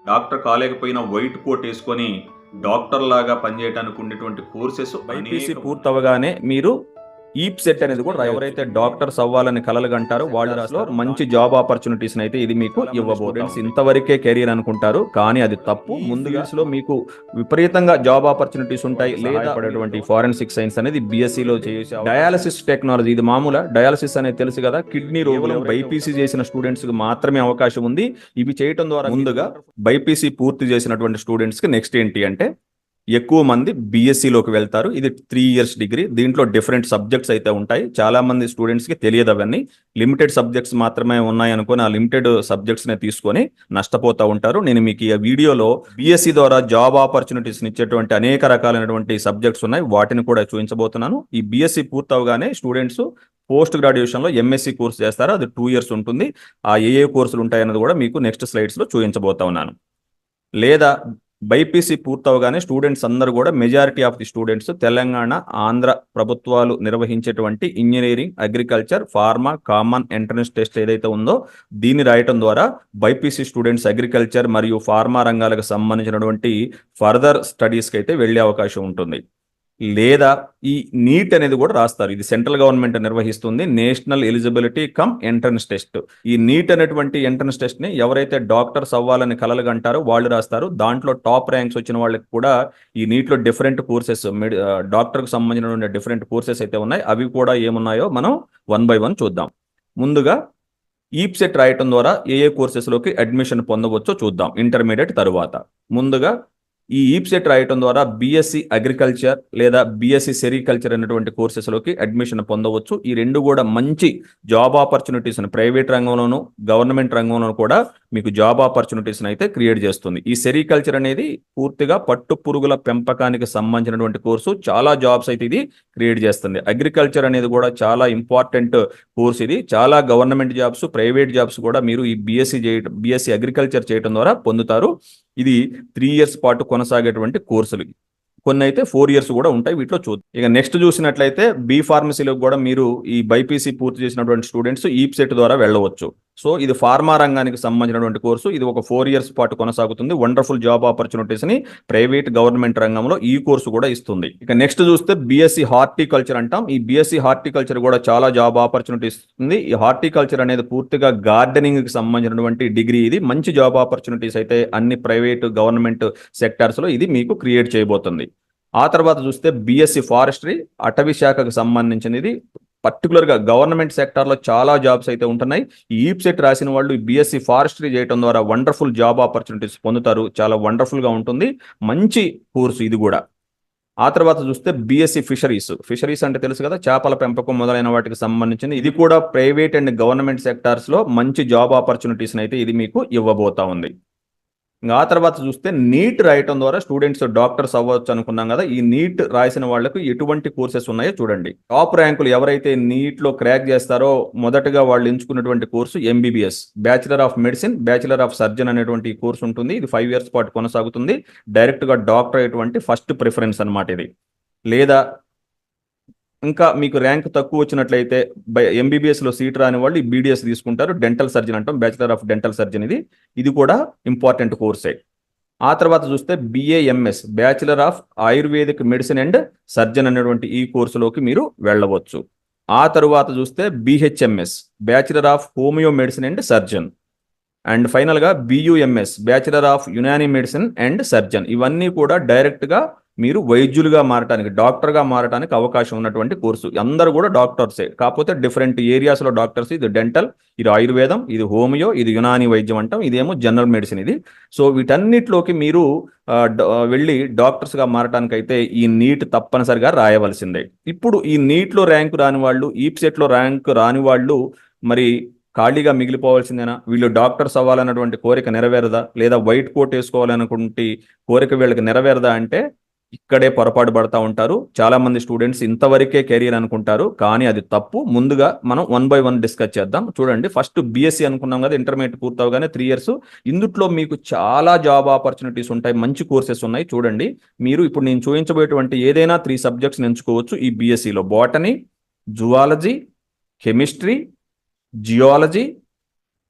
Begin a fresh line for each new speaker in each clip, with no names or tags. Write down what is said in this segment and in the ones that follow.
Doctor కాలేకపోయినా white coat వేసుకొని doctor లాగా పనిచేయడానికి ఉండేటువంటి కోర్సెస్
బైపీసీ పూర్తవగానే మీరు ఈప్ సెట్ అనేది కూడా ఎవరైతే డాక్టర్స్ అవ్వాలని కలలు కంటారో వాళ్ళలో మంచి జాబ్ ఆపర్చునిటీస్ అయితే ఇది మీకు ఇవ్వబోతుంది. ఇంతవరకే కెరీర్ అనుకుంటారు, కానీ అది తప్పు. ముందుగా లో మీకు విపరీతంగా జాబ్ ఆపర్చునిటీస్ ఉంటాయి. లేదా పడేటువంటి ఫారెన్సిక్ సైన్స్ అనేది BSc లో చేసే డయాలసిస్ టెక్నాలజీ, ఇది మామూలు డయాలసిస్ అనేది తెలుసు కదా, కిడ్నీ రోగులు బైపీసీ చేసిన స్టూడెంట్స్ కి మాత్రమే అవకాశం ఉంది. ఇవి చేయడం ద్వారా ముందుగా బైపీసీ పూర్తి చేసినటువంటి స్టూడెంట్స్ కి నెక్స్ట్ ఏంటి అంటే ఎక్కువ మంది BScలోకి వెళ్తారు. ఇది 3 years డిగ్రీ. దీంట్లో డిఫరెంట్ సబ్జెక్ట్స్ అయితే ఉంటాయి. చాలా మంది స్టూడెంట్స్కి తెలియదు అవన్నీ. లిమిటెడ్ సబ్జెక్ట్స్ మాత్రమే ఉన్నాయి అనుకుని ఆ లిమిటెడ్ సబ్జెక్ట్స్ని తీసుకొని నష్టపోతూ ఉంటారు. నేను మీకు ఈ వీడియోలో BSc ద్వారా జాబ్ ఆపర్చునిటీస్ని ఇచ్చేటువంటి అనేక రకాలైనటువంటి సబ్జెక్ట్స్ ఉన్నాయి, వాటిని కూడా చూపించబోతున్నాను. ఈ BSc పూర్తవగానే స్టూడెంట్స్ పోస్ట్ గ్రాడ్యుయేషన్లో MSc కోర్స్ చేస్తారు. అది 2 years ఉంటుంది. ఆ ఏ కోర్సులు ఉంటాయన్నది కూడా మీకు నెక్స్ట్ స్లైడ్స్లో చూపించబోతా ఉన్నాను. లేదా బైపీసీ పూర్తవగానే స్టూడెంట్స్ అందరూ కూడా majority of the students Telangana, Andhra ప్రభుత్వాలు నిర్వహించేటువంటి engineering, agriculture, pharma common entrance test ఏదైతే ఉందో దీన్ని రాయటం ద్వారా బైపీసీ స్టూడెంట్స్ అగ్రికల్చర్ మరియు ఫార్మా రంగాలకు సంబంధించినటువంటి ఫర్దర్ స్టడీస్కి అయితే వెళ్ళే అవకాశం ఉంటుంది. లేదా ఈ నీట్ అనేది కూడా రాస్తారు. ఇది సెంట్రల్ గవర్నమెంట్ నిర్వహిస్తుంది, national eligibility cum entrance test. ఈ నీట్ అనేటువంటి ఎంట్రన్స్ టెస్ట్ ని ఎవరైతే డాక్టర్స్ అవ్వాలని కలలు కంటారో వాళ్ళు రాస్తారు. దాంట్లో టాప్ ర్యాంక్స్ వచ్చిన వాళ్ళకి కూడా ఈ నీట్ లో డిఫరెంట్ కోర్సెస్, డాక్టర్ కు సంబంధించిన డిఫరెంట్ కోర్సెస్ అయితే ఉన్నాయి. అవి కూడా ఏమున్నాయో మనం 1 by 1 చూద్దాం. ముందుగా ఈప్ సెట్ రాయటం ద్వారా ఏ కోర్సెస్లోకి అడ్మిషన్ పొందవచ్చో చూద్దాం ఇంటర్మీడియట్ తరువాత. ముందుగా ఈ ఈప్ సెట్ రాయటం ద్వారా BSc అగ్రికల్చర్ లేదా BSc సెరికల్చర్ అనేటువంటి కోర్సెస్లోకి అడ్మిషన్ పొందవచ్చు. ఈ రెండు కూడా మంచి జాబ్ ఆపర్చునిటీస్ని ప్రైవేట్ రంగంలోనూ గవర్నమెంట్ రంగంలోనూ కూడా మీకు జాబ్ ఆపర్చునిటీస్ని అయితే క్రియేట్ చేస్తుంది. ఈ సెరికల్చర్ అనేది పూర్తిగా పట్టు పురుగుల పెంపకానికి సంబంధించినటువంటి కోర్సు. చాలా జాబ్స్ అయితే ఇది క్రియేట్ చేస్తుంది. అగ్రికల్చర్ అనేది కూడా చాలా ఇంపార్టెంట్ కోర్స్. ఇది చాలా గవర్నమెంట్ జాబ్స్, ప్రైవేట్ జాబ్స్ కూడా మీరు ఈ BSc అగ్రికల్చర్ చేయడం ద్వారా పొందుతారు. ఇది 3 years పాటు కొనసాగేటువంటి కోర్సులు. కొన్ని అయితే 4 years కూడా ఉంటాయి. వీటిలో చూద్దాం. ఇక నెక్స్ట్ చూసినట్లయితే B.Pharmacy కూడా మీరు ఈ బైపీసీ పూర్తి చేసినటువంటి స్టూడెంట్స్ ఈప్ సెట్ ద్వారా వెళ్ళవచ్చు. సో ఇది ఫార్మా రంగానికి సంబంధించినటువంటి కోర్సు. ఇది ఒక 4 years పాటు కొనసాగుతుంది. వండర్ఫుల్ జాబ్ ఆపర్చునిటీస్ ని ప్రైవేట్ గవర్నమెంట్ రంగంలో ఈ కోర్సు కూడా ఇస్తుంది. ఇక నెక్స్ట్ చూస్తే BSc హార్టికల్చర్ అంటాం. ఈ BSc హార్టికల్చర్ కూడా చాలా జాబ్ ఆపర్చునిటీస్ ఇస్తుంది. ఈ హార్టికల్చర్ అనేది పూర్తిగా గార్డెనింగ్ కి సంబంధించినటువంటి డిగ్రీ. ఇది మంచి జాబ్ ఆపర్చునిటీస్ అయితే అన్ని ప్రైవేట్ గవర్నమెంట్ సెక్టార్స్ లో ఇది మీకు క్రియేట్ చేయబోతుంది. ఆ తర్వాత చూస్తే BSc ఫారెస్ట్రీ, అటవీ శాఖకు సంబంధించినది. పర్టికులర్గా గవర్నమెంట్ సెక్టార్లో చాలా జాబ్స్ అయితే ఉంటున్నాయి. ఈ ఈప్ సెట్ రాసిన వాళ్ళు ఈ BSc ఫారెస్ట్రీ చేయడం ద్వారా వండర్ఫుల్ జాబ్ ఆపర్చునిటీస్ పొందుతారు. చాలా వండర్ఫుల్గా ఉంటుంది. మంచి కోర్సు ఇది కూడా. ఆ తర్వాత చూస్తే BSc ఫిషరీస్ అంటే తెలుసు కదా, చేపల పెంపకం మొదలైన వాటికి సంబంధించింది. ఇది కూడా ప్రైవేట్ అండ్ గవర్నమెంట్ సెక్టార్స్లో మంచి జాబ్ ఆపర్చునిటీస్ని అయితే ఇది మీకు ఇవ్వబోతా ఉంది. ఆ తర్వాత చూస్తే నీట్ రాయటం ద్వారా స్టూడెంట్స్ డాక్టర్స్ అవ్వచ్చు అనుకున్నాం కదా. ఈ నీట్ రాసిన వాళ్లకు ఎటువంటి కోర్సెస్ ఉన్నాయో చూడండి. టాప్ ర్యాంకులు ఎవరైతే నీట్లో క్రాక్ చేస్తారో మొదటగా వాళ్ళు ఎంచుకున్నటువంటి course MBBS, bachelor of medicine, bachelor of surgeon అనేటువంటి కోర్సు ఉంటుంది. ఇది 5 years పాటు కొనసాగుతుంది. డైరెక్ట్గా డాక్టర్ అయ్యేటువంటి ఫస్ట్ ప్రిఫరెన్స్ అనమాట ఇది. లేదా ఇంకా మీకు ర్యాంక్ తక్కువ వచ్చినట్లయితే MBBSలో సీట్ రాని వాళ్ళు ఈ BDS తీసుకుంటారు. డెంటల్ సర్జన్ అంటాం, బ్యాచిలర్ ఆఫ్ డెంటల్ సర్జన్. ఇది కూడా ఇంపార్టెంట్ కోర్సే. ఆ తర్వాత చూస్తే BAMS, bachelor of ayurvedic medicine and surgeon అనేటువంటి ఈ కోర్సులోకి మీరు వెళ్ళవచ్చు. ఆ తరువాత చూస్తే BHMS, bachelor of homeo medicine and surgeon. And ఫైనల్గా BUMS, bachelor of Unani medicine and surgeon. ఇవన్నీ కూడా డైరెక్ట్గా మీరు వైద్యులుగా మారటానికి, డాక్టర్గా మారటానికి అవకాశం ఉన్నటువంటి కోర్సు. అందరూ కూడా డాక్టర్సే, కాకపోతే డిఫరెంట్ ఏరియాస్లో డాక్టర్స్. ఇది డెంటల్, ఇది ఆయుర్వేదం, ఇది హోమియో, ఇది యునానీ వైద్యం అంటాం, ఇదేమో జనరల్ మెడిసిన్. సో వీటన్నిటిలోకి మీరు వెళ్ళి డాక్టర్స్గా మారటానికైతే ఈ నీట్ తప్పనిసరిగా రాయవలసిందే. ఇప్పుడు ఈ నీట్లో ర్యాంకు రాని వాళ్ళు, ఈప్ సెట్లో ర్యాంకు రాని వాళ్ళు మరి ఖాళీగా మిగిలిపోవాల్సిందేనా? వీళ్ళు డాక్టర్స్ అవ్వాలన్నటువంటి కోరిక నెరవేరదా? లేదా వైట్ కోట్ వేసుకోవాలనుకుంటే కోరిక వీళ్ళకి నెరవేరదా అంటే ఇక్కడే పొరపాటు పడతా ఉంటారు. చాలా మంది స్టూడెంట్స్ ఇంతవరకే కెరీర్ అనుకుంటారు, కానీ అది తప్పు. ముందుగా మనం 1 by 1 డిస్కస్ చేద్దాం. చూడండి, ఫస్ట్ BSc అనుకున్నాం కదా, ఇంటర్మీడియట్ పూర్తవగానే 3 years. ఇందులో మీకు చాలా జాబ్ ఆపర్చునిటీస్ ఉంటాయి, మంచి కోర్సెస్ ఉన్నాయి. చూడండి, మీరు ఇప్పుడు నేను చూపించబోయేటువంటి ఏదైనా 3 subjects ఎంచుకోవచ్చు ఈ BScలో. Botany, zoology, chemistry, geology,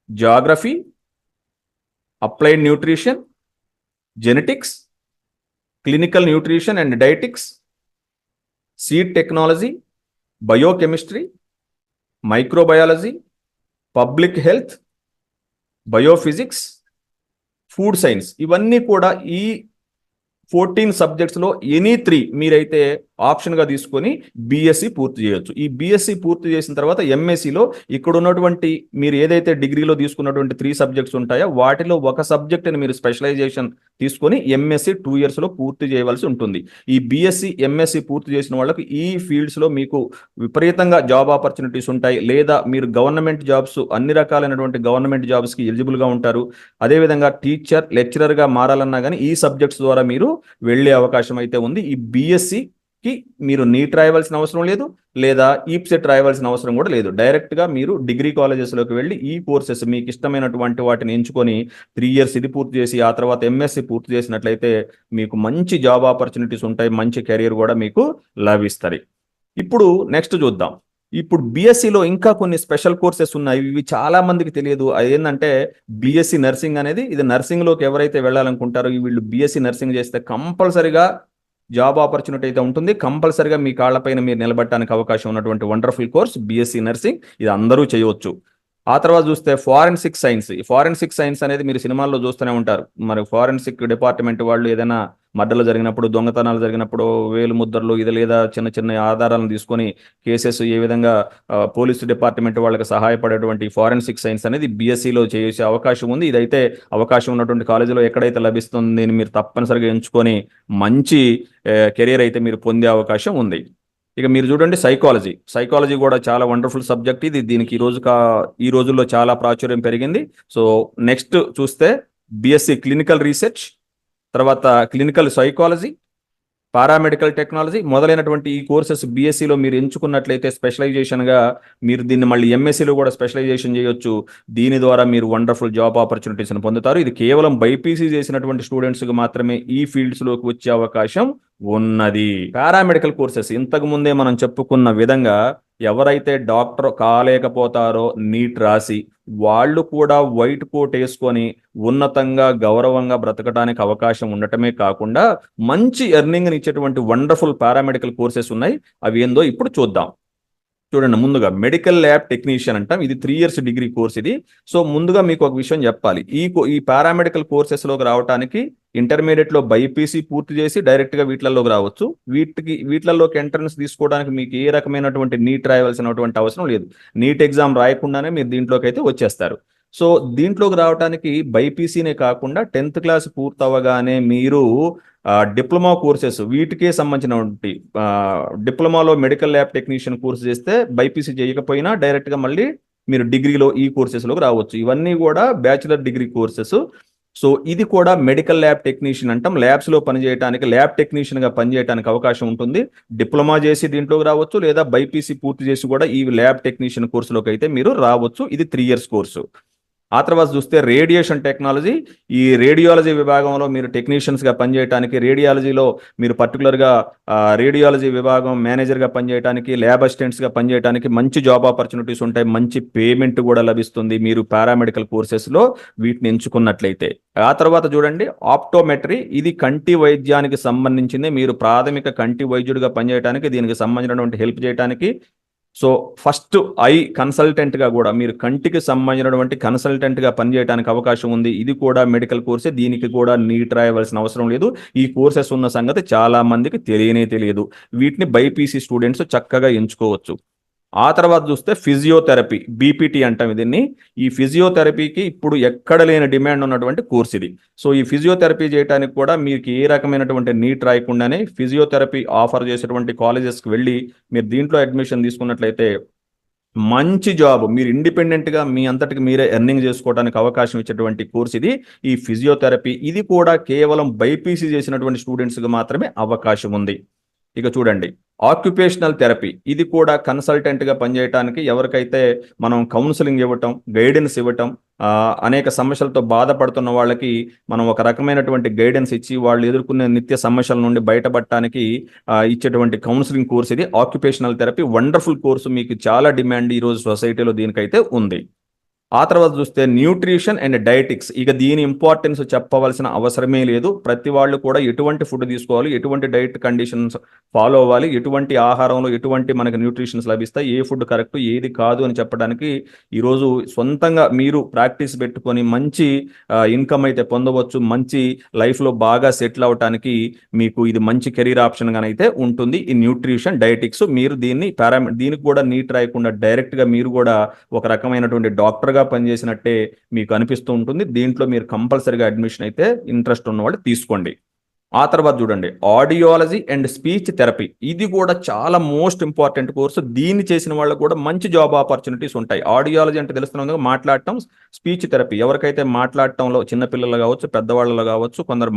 geography, applied nutrition, genetics, clinical nutrition and dietetics, seed technology, biochemistry, microbiology, public health, biophysics, food science, ఇవన్నీ కూడా ఈ 14 సబ్జెక్ట్స్లో ఎనీ 3 మీరైతే ఆప్షన్గా తీసుకొని బీఎస్సీ పూర్తి చేయొచ్చు. ఈ బీఎస్సీ పూర్తి చేసిన తర్వాత ఎంఎస్సీలో ఇక్కడ ఉన్నటువంటి మీరు ఏదైతే డిగ్రీలో తీసుకున్నటువంటి 3 సబ్జెక్ట్స్ ఉంటాయో వాటిలో ఒక సబ్జెక్ట్ని మీరు స్పెషలైజేషన్ తీసుకొని ఎంఎస్సీ 2 ఇయర్స్లో పూర్తి చేయవలసి ఉంటుంది. ఈ బీఎస్సీ ఎంఎస్సీ పూర్తి చేసిన వాళ్ళకు ఈ ఫీల్డ్స్లో మీకు విపరీతంగా జాబ్ ఆపర్చునిటీస్ ఉంటాయి, లేదా మీరు గవర్నమెంట్ జాబ్స్ అన్ని రకాలైనటువంటి గవర్నమెంట్ జాబ్స్కి ఎలిజిబుల్గా ఉంటారు. అదేవిధంగా టీచర్, లెక్చరర్గా మారాలన్నా కానీ ఈ సబ్జెక్ట్స్ ద్వారా మీరు వెళ్ళే అవకాశం అయితే ఉంది. ఈ బీఎస్సీకి మీరు నీట్ రాయవలసిన అవసరం లేదు, లేదా ఈప్సెట్ రాయవలసిన అవసరం కూడా లేదు. డైరెక్ట్గా మీరు డిగ్రీ కాలేజెస్లోకి వెళ్ళి ఈ కోర్సెస్ మీకు ఇష్టమైనటువంటి వాటిని ఎంచుకొని 3 ఇయర్స్ ఇది పూర్తి చేసి ఆ తర్వాత ఎంఎస్సీ పూర్తి చేసినట్లయితే మీకు మంచి జాబ్ ఆపర్చునిటీస్ ఉంటాయి, మంచి కెరీర్ కూడా మీకు లభిస్తుంది. ఇప్పుడు నెక్స్ట్ చూద్దాం. ఇప్పుడు బీఎస్సీలో ఇంకా కొన్ని స్పెషల్ కోర్సెస్ ఉన్నాయి, ఇవి చాలా మందికి తెలియదు. అదేంటంటే బీఎస్సీ నర్సింగ్ అనేది, ఇది నర్సింగ్లోకి ఎవరైతే వెళ్ళాలనుకుంటారో వీళ్ళు బీఎస్సీ నర్సింగ్ చేస్తే కంపల్సరిగా జాబ్ ఆపర్చునిటీ అయితే ఉంటుంది. కంపల్సరిగా మీ కాళ్ళపైన మీరు నిలబడటానికి అవకాశం ఉన్నటువంటి వండర్ఫుల్ కోర్స్ బీఎస్సీ నర్సింగ్, ఇది అందరూ చేయవచ్చు. ఆ తర్వాత చూస్తే ఫారెన్సిక్ సైన్స్. ఈ ఫారెన్సిక్ సైన్స్ అనేది మీరు సినిమాల్లో చూస్తూనే ఉంటారు. మరి ఫారెన్సిక్ డిపార్ట్మెంట్ వాళ్ళు ఏదైనా మర్డర్లు జరిగినప్పుడు, దొంగతనాలు జరిగినప్పుడు వేలు ముద్రలు ఇది లేదా చిన్న చిన్న ఆధారాలను తీసుకొని కేసెస్ ఏ విధంగా పోలీసు డిపార్ట్మెంట్ వాళ్ళకి సహాయపడేటువంటి ఫారెన్సిక్ సైన్స్ అనేది బీఎస్సీలో చేసే అవకాశం ఉంది. ఇదైతే అవకాశం ఉన్నటువంటి కాలేజీలో ఎక్కడైతే లభిస్తుంది మీరు తప్పనిసరిగా ఎంచుకొని మంచి కెరీర్ అయితే మీరు పొందే అవకాశం ఉంది. ఇక మీరు చూడండి సైకాలజీ కూడా చాలా వండర్ఫుల్ సబ్జెక్ట్. ఇది దీనికి ఈ రోజుల్లో చాలా ప్రాచుర్యం పెరిగింది. సో నెక్స్ట్ చూస్తే బీఎస్సీ క్లినికల్ రీసెర్చ్, తర్వాత క్లినికల్ సైకాలజీ, పారామెడికల్ టెక్నాలజీ మొదలైనటువంటి ఈ కోర్సెస్ బీఎస్సీలో మీరు ఎంచుకున్నట్లయితే స్పెషలైజేషన్గా మీరు దీన్ని మళ్ళీ ఎంఎస్సీలో కూడా స్పెషలైజేషన్ చేయొచ్చు. దీని ద్వారా మీరు వండర్ఫుల్ జాబ్ ఆపర్చునిటీస్ని పొందుతారు. ఇది కేవలం బైపీసీ చేసినటువంటి స్టూడెంట్స్కి మాత్రమే ఈ ఫీల్డ్స్లోకి వచ్చే అవకాశం ఉన్నది. పారామెడికల్ కోర్సెస్ ఇంతకు ముందే మనం చెప్పుకున్న విధంగా ఎవరైతే డాక్టర్ కాలేకపోతారో నీట్ రాసి వాళ్ళు కూడా వైట్ కోట్ వేసుకొని ఉన్నతంగా గౌరవంగా బ్రతకడానికి అవకాశం ఉండటమే కాకుండా మంచి ఎర్నింగ్ని ఇచ్చేటువంటి వండర్ఫుల్ పారామెడికల్ కోర్సెస్ ఉన్నాయి. అవి ఏందో ఇప్పుడు చూద్దాం. చూడండి, ముందుగా మెడికల్ ల్యాబ్ టెక్నీషియన్ అంటాం. ఇది 3 ఇయర్స్ డిగ్రీ కోర్స్ ఇది. సో ముందుగా మీకు ఒక విషయం చెప్పాలి. ఈ పారామెడికల్ కోర్సెస్లోకి రావడానికి ఇంటర్మీడియట్లో బైపీసీ పూర్తి చేసి డైరెక్ట్గా వీటిలలోకి రావచ్చు. వీటిలలోకి ఎంట్రన్స్ తీసుకోవడానికి మీకు ఏ రకమైనటువంటి నీట్ రాయవలసినటువంటి అవసరం లేదు. నీట్ ఎగ్జామ్ రాయకుండానే మీరు దీంట్లోకి అయితే వచ్చేస్తారు. సో దీంట్లోకి రావడానికి బైపీసీనే కాకుండా 10th క్లాస్ పూర్తవగానే మీరు డిప్లొమా కోర్సెస్ వీటికే సంబంధించినటువంటి డిప్లొమాలో మెడికల్ ల్యాబ్ టెక్నీషియన్ కోర్స్ చేస్తే బైపీసీ చేయకపోయినా డైరెక్ట్గా మళ్ళీ మీరు డిగ్రీలో ఈ కోర్సెస్లోకి రావచ్చు. ఇవన్నీ కూడా బ్యాచిలర్ డిగ్రీ కోర్సెస్. సో ఇది కూడా మెడికల్ ల్యాబ్ టెక్నీషియన్ అంటాం. ల్యాబ్స్లో పనిచేయడానికి, ల్యాబ్ టెక్నీషియన్గా పనిచేయడానికి అవకాశం ఉంటుంది. డిప్లొమా చేసి దీంట్లోకి రావచ్చు, లేదా బైపీసీ పూర్తి చేసి కూడా ఈ ల్యాబ్ టెక్నీషియన్ కోర్సులోకి అయితే మీరు రావచ్చు. ఇది 3 ఇయర్స్ కోర్సు. ఆ తర్వాత చూస్తే రేడియేషన్ టెక్నాలజీ. ఈ రేడియాలజీ విభాగంలో మీరు టెక్నీషియన్స్గా పనిచేయడానికి, రేడియాలజీలో మీరు పర్టికులర్గా రేడియాలజీ విభాగం మేనేజర్గా పనిచేయడానికి, ల్యాబ్ అసిస్టెంట్స్గా పనిచేయడానికి మంచి జాబ్ ఆపర్చునిటీస్ ఉంటాయి, మంచి పేమెంట్ కూడా లభిస్తుంది మీరు పారామెడికల్ కోర్సెస్లో వీటిని ఎంచుకున్నట్లయితే. ఆ తర్వాత చూడండి ఆప్టోమెట్రీ. ఇది కంటి వైద్యానికి సంబంధించింది. మీరు ప్రాథమిక కంటి వైద్యుడిగా పనిచేయడానికి, దీనికి సంబంధించినటువంటి హెల్ప్ చేయడానికి. సో ఫస్ట్ ఐ కన్సల్టెంట్గా కూడా మీరు కంటికి సంబంధించినటువంటి కన్సల్టెంట్గా పనిచేయడానికి అవకాశం ఉంది. ఇది కూడా మెడికల్ కోర్సే. దీనికి కూడా నీట్ రాయవలసిన అవసరం లేదు. ఈ కోర్సెస్ ఉన్న సంగతి చాలా మందికి తెలియదు. వీటిని బైపీసీ స్టూడెంట్స్ చక్కగా ఎంచుకోవచ్చు. ఆ తర్వాత చూస్తే ఫిజియోథెరపీ, బీపీటీ అంటాం దీన్ని. ఈ ఫిజియోథెరపీకి ఇప్పుడు ఎక్కడ లేని డిమాండ్ ఉన్నటువంటి కోర్స్ ఇది. సో ఈ ఫిజియోథెరపీ చేయడానికి కూడా మీకు ఏ రకమైనటువంటి నీట్ రాయకుండానే ఫిజియోథెరపీ ఆఫర్ చేసేటువంటి కాలేజెస్కి వెళ్ళి మీరు దీంట్లో అడ్మిషన్ తీసుకున్నట్లయితే మంచి జాబ్, మీరు ఇండిపెండెంట్గా మీ అంతటికి మీరే ఎర్నింగ్ చేసుకోవడానికి అవకాశం ఇచ్చేటువంటి కోర్స్ ఇది, ఈ ఫిజియోథెరపీ. ఇది కూడా కేవలం బైపీసీ చేసినటువంటి స్టూడెంట్స్కి మాత్రమే అవకాశం ఉంది. ఇక చూడండి ఆక్యుపేషనల్ థెరపీ. ఇది కూడా కన్సల్టెంట్గా పనిచేయడానికి, ఎవరికైతే మనం కౌన్సిలింగ్ ఇవ్వటం, గైడెన్స్ ఇవ్వటం, అనేక సమస్యలతో బాధపడుతున్న వాళ్ళకి మనం ఒక రకమైనటువంటి గైడెన్స్ ఇచ్చి వాళ్ళు ఎదుర్కొనే నిత్య సమస్యల నుండి బయటపడటానికి ఇచ్చేటువంటి కౌన్సిలింగ్ కోర్స్ ఇది ఆక్యుపేషనల్ థెరపీ. వండర్ఫుల్ కోర్సు, మీకు చాలా డిమాండ్ ఈరోజు సొసైటీలో దీనికైతే ఉంది. ఆ తర్వాత చూస్తే న్యూట్రిషన్ అండ్ డైటిక్స్. ఇక దీని ఇంపార్టెన్స్ చెప్పవలసిన అవసరమే లేదు. ప్రతి వాళ్ళు కూడా ఎటువంటి ఫుడ్ తీసుకోవాలి, ఎటువంటి డైట్ కండిషన్స్ ఫాలో అవ్వాలి, ఎటువంటి ఆహారంలో ఎటువంటి మనకి న్యూట్రిషన్స్ లభిస్తాయి, ఏ ఫుడ్ కరెక్ట్ ఏది కాదు అని చెప్పడానికి ఈరోజు సొంతంగా మీరు ప్రాక్టీస్ పెట్టుకొని మంచి ఇన్కమ్ అయితే పొందవచ్చు. మంచి లైఫ్లో బాగా సెటిల్ అవడానికి మీకు ఇది మంచి కెరీర్ ఆప్షన్గా అయితే ఉంటుంది ఈ న్యూట్రిషన్ డైటిక్స్. మీరు దీనికి కూడా నీట్ రాయకుండా డైరెక్ట్గా మీరు కూడా ఒక రకమైనటువంటి డాక్టర్గా పనిచేసినట్టే మీకు అనిపిస్తూ ఉంటుంది. దీంట్లో మీరు కంపల్సరీగా అడ్మిషన్ అయితే ఇంట్రెస్ట్ ఉన్న వాళ్ళు తీసుకోండి. ఆ తర్వాత చూడండి ఆడియాలజీ అండ్ స్పీచ్ థెరపీ. ఇది కూడా చాలా మోస్ట్ ఇంపార్టెంట్ కోర్సు. దీన్ని చేసిన వాళ్ళకు కూడా మంచి జాబ్ ఆపర్చునిటీస్ ఉంటాయి. ఆడియాలజీ అంటే తెలుస్తున్నందుకు మాట్లాడటం, స్పీచ్ థెరపీ ఎవరికైతే మాట్లాడటంలో చిన్నపిల్లలు కావచ్చు, పెద్దవాళ్ళు కావచ్చు, కొందరు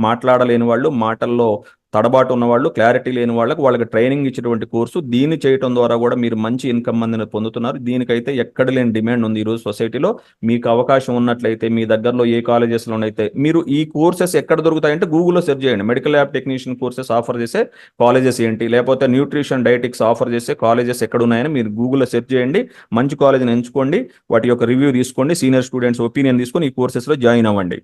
మాట్లాడలేని వాళ్ళు, మాటల్లో తడబాటు ఉన్నవాళ్ళు, క్లారిటీ లేని వాళ్ళకి ట్రైనింగ్ ఇచ్చేటువంటి కోర్సు. దీన్ని చేయడం ద్వారా కూడా మీరు మంచి ఇన్కమ్ అనేది పొందుతున్నారు. దీనికైతే ఎక్కడ లేని డిమాండ్ ఉంది ఈరోజు సొసైటీలో. మీకు అవకాశం ఉన్నట్లయితే మీ దగ్గరలో ఏ కాలేజెస్లోనైతే మీరు ఈ కోర్సెస్ ఎక్కడ దొరుకుతాయంటే గూగుల్లో సెర్చ్ చేయండి. Medical lab technician courses offer చేసే కాలేజెస్ ఏంటి, లేకపోతే న్యూట్రిషన్ డైటిక్స్ ఆఫర్ చేసే కాలేజెస్ ఎక్కడ ఉన్నాయని మీరు గూగుల్లో సెర్చ్ చేయండి. మంచి కాలేజీని ఎంచుకోండి, వాటి యొక్క రివ్యూ తీసుకోండి, సీనియర్ స్టూడెంట్స్ ఒపీనియన్ తీసుకొని ఈ కోర్సెస్లో జాయిన్ అవ్వండి.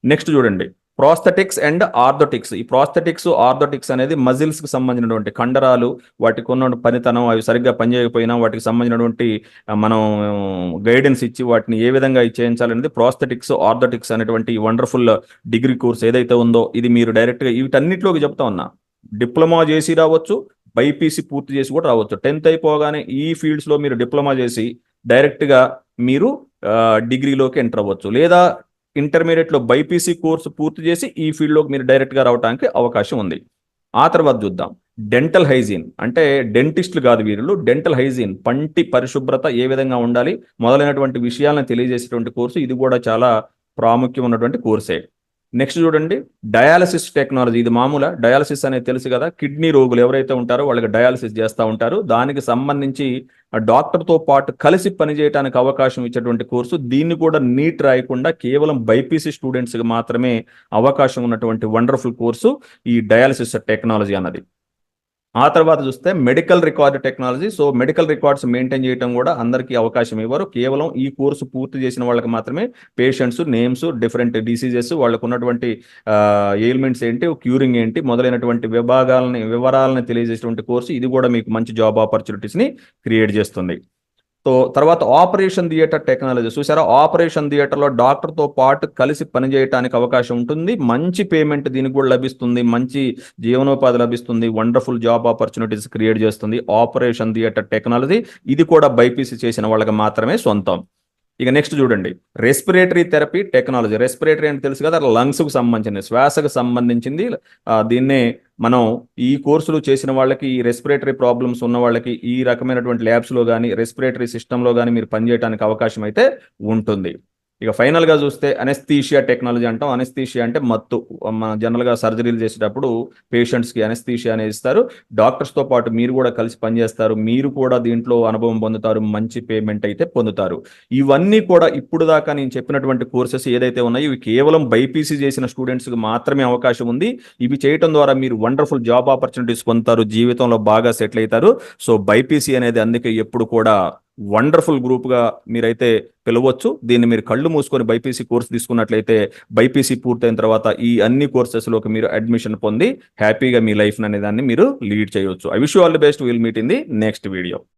నెక్స్ట్ చూడండి ప్రాస్థెటిక్స్ అండ్ ఆర్థోటిక్స్. ఈ ప్రాస్థెటిక్స్ ఆర్థోటిక్స్ అనేది మజిల్స్ కి సంబంధించినటువంటి కండరాలు, వాటికి ఉన్న పనితనం, అవి సరిగ్గా పనిచేయకపోయినా వాటికి సంబంధించినటువంటి మనం గైడెన్స్ ఇచ్చి వాటిని ఏ విధంగా చేయించాలనేది ప్రాస్థెటిక్స్ ఆర్థోటిక్స్ అనేటువంటి వండర్ఫుల్ డిగ్రీ కోర్స్ ఏదైతే ఉందో ఇది మీరు డైరెక్ట్గా వీటన్నిటిలోకి చెప్తా ఉన్నా. డిప్లొమా చేసి రావచ్చు, బైపీసీ పూర్తి చేసి కూడా రావచ్చు. 10th అయిపోగానే ఈ ఫీల్డ్స్లో మీరు డిప్లొమా చేసి డైరెక్ట్గా మీరు డిగ్రీలోకి ఎంటర్ అవ్వచ్చు, లేదా ఇంటర్మీడియట్లో బైపీసీ కోర్సు పూర్తి చేసి ఈ ఫీల్డ్లోకి మీరు డైరెక్ట్గా రావడానికి అవకాశం ఉంది. ఆ తర్వాత చూద్దాం డెంటల్ హైజీన్. అంటే డెంటిస్టులు కాదు వీళ్ళు, డెంటల్ హైజీన్, పంటి పరిశుభ్రత ఏ విధంగా ఉండాలి మొదలైనటువంటి విషయాలను తెలియజేసేటువంటి కోర్సు. ఇది కూడా చాలా ప్రాముఖ్యం ఉన్నటువంటి కోర్సే. నెక్స్ట్ చూడండి డయాలసిస్ టెక్నాలజీ. ఇది మామూలు డయాలసిస్ అనేది తెలుసు కదా, కిడ్నీ రోగులు ఎవరైతే ఉంటారో వాళ్ళకి డయాలసిస్ చేస్తూ ఉంటారు. దానికి సంబంధించి డాక్టర్తో పాటు కలిసి పనిచేయడానికి అవకాశం ఇచ్చేటువంటి కోర్సు. దీన్ని కూడా నీట్ రాయకుండా కేవలం బైపీసీ స్టూడెంట్స్కి మాత్రమే అవకాశం ఉన్నటువంటి వండర్ఫుల్ కోర్సు ఈ డయాలసిస్ టెక్నాలజీ అన్నది. ఆ తర్వాత చూస్తే medical record technology. So medical records maintain చేయడం కూడా అందరికీ అవకాశం ఇవ్వరు. కేవలం ఈ కోర్సు పూర్తి చేసిన వాళ్ళకి మాత్రమే పేషెంట్స్ నేమ్స్, డిఫరెంట్ డిసీజెస్, వాళ్ళకు ఉన్నటువంటి ఎయిల్మెంట్స్ ఏంటి, క్యూరింగ్ ఏంటి మొదలైనటువంటి వివరాలని తెలియజేసేటువంటి కోర్సు. ఇది కూడా మీకు మంచి జాబ్ ఆపర్చునిటీస్ని క్రియేట్ చేస్తుంది. సో తర్వాత ఆపరేషన్ థియేటర్ టెక్నాలజీ. చూసారా, ఆపరేషన్ థియేటర్లో డాక్టర్తో పాటు కలిసి పనిచేయడానికి అవకాశం ఉంటుంది. మంచి పేమెంట్ దీనికి కూడా లభిస్తుంది, మంచి జీవనోపాధి లభిస్తుంది, వండర్ఫుల్ జాబ్ ఆపర్చునిటీస్ క్రియేట్ చేస్తుంది ఆపరేషన్ థియేటర్ టెక్నాలజీ. ఇది కూడా బైపీసీ చేసిన వాళ్ళకి మాత్రమే సొంతం. ఇక నెక్స్ట్ చూడండి రెస్పిరేటరీ థెరపీ టెక్నాలజీ. రెస్పిరేటరీ అంటే తెలుసు కదా, లంగ్స్కు సంబంధించింది, శ్వాసకు సంబంధించింది. దీన్నే మనం ఈ కోర్సులు చేసిన వాళ్ళకి, ఈ రెస్పిరేటరీ ప్రాబ్లమ్స్ ఉన్న వాళ్ళకి ఈ రకమైనటువంటి ల్యాబ్స్లో కానీ రెస్పిరేటరీ సిస్టంలో కానీ మీరు పనిచేయడానికి అవకాశం అయితే ఉంటుంది. ఇక ఫైనల్గా చూస్తే అనెస్థీషియా టెక్నాలజీ అంటాం. అనెస్థీషియా అంటే మత్తు. జనరల్గా సర్జరీలు చేసేటప్పుడు పేషెంట్స్కి అనెస్థీషియా అనేది ఇస్తారు. డాక్టర్స్తో పాటు మీరు కూడా కలిసి పనిచేస్తారు, మీరు కూడా దీంట్లో అనుభవం పొందుతారు, మంచి పేమెంట్ అయితే పొందుతారు. ఇవన్నీ కూడా ఇప్పుడు దాకా నేను చెప్పినటువంటి కోర్సెస్ ఏదైతే ఉన్నాయో ఇవి కేవలం బైపీసీ చేసిన స్టూడెంట్స్కి మాత్రమే అవకాశం ఉంది. ఇవి చేయటం ద్వారా మీరు వండర్ఫుల్ జాబ్ ఆపర్చునిటీస్ పొందుతారు, జీవితంలో బాగా సెటిల్ అవుతారు. సో బైపీసీ అనేది అందుకే ఎప్పుడు కూడా వండర్ఫుల్ గ్రూప్గా మీరైతే పిలవచ్చు. దీన్ని మీరు కళ్ళు మూసుకొని బైపీసీ కోర్స్ తీసుకున్నట్లయితే బైపీసీ పూర్తయిన తర్వాత ఈ అన్ని కోర్సెస్లోకి మీరు అడ్మిషన్ పొంది హ్యాపీగా మీ లైఫ్ అనే దాన్ని మీరు లీడ్ చేయవచ్చు. I wish you all the best. Will meet in the next video.